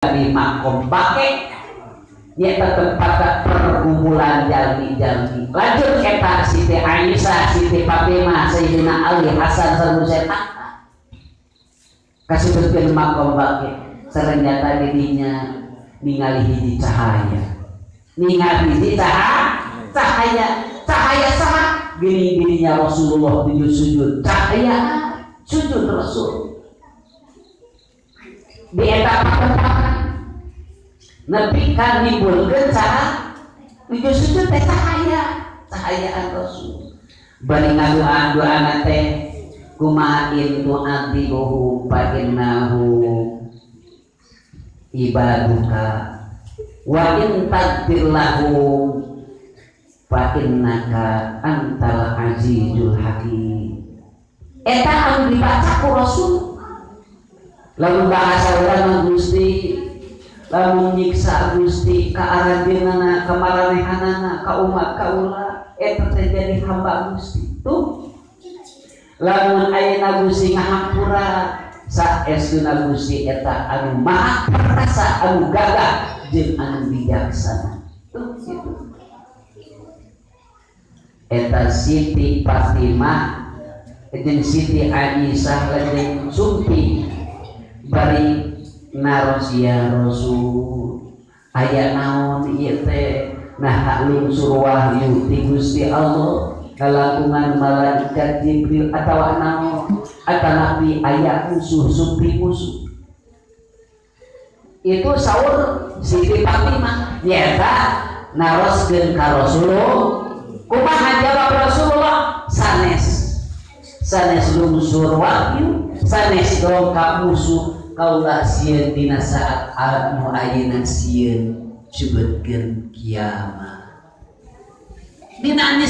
di makom bake nyata tempat pergumulan jalmi-jalmi. Lanjut eta Siti Aisyah, Siti Fatimah, Sayyidina Ali, Hasan sareng Husain kasebutkeun makom bake ternyata dirinya ningali hiji cahaya. Ningali hiji cahaya saha gini dirinya Rasulullah sujud cahaya sujud Rasul di eta pakempakan nepi ka nimbulkeun sujud teh cahayaan Rasul bari ngadoa teh kumaha tu'adibuhu fa innahu ibaduka wa in tagfir lahum fa innaka antal azizul hakim. Eta anu dibaca ku Rasul lamun bahasa urang Gusti lamun nyiksa Gusti ka aranjeunna ka maranehanana ka umat kaula eta teh jadi hamba Gusti tuh lamun ayeuna Gusti ngahampura saestuna Gusti eta anu maha perkasa anu gagah jeung anu bijaksana tuh gitu. Eta Siti Fatimah jeung Siti Aisyah lajeng sumpi bari naros ya Rasul aya naon ieu teh nah lungsur wahyu ti Gusti Allah kalangungan malaikat Jibril atawa naon atanapi aya musuh sumpi musuh itu saur Siti Fatimah nyata naroskeun ka Rasulullah. Kumaha jawab Rasulullah? Sanes lungsur wahyu, sanes dongkap musuh kaula sieun dina saat anu ayeuna sieun cubetkeun kiamat. Dina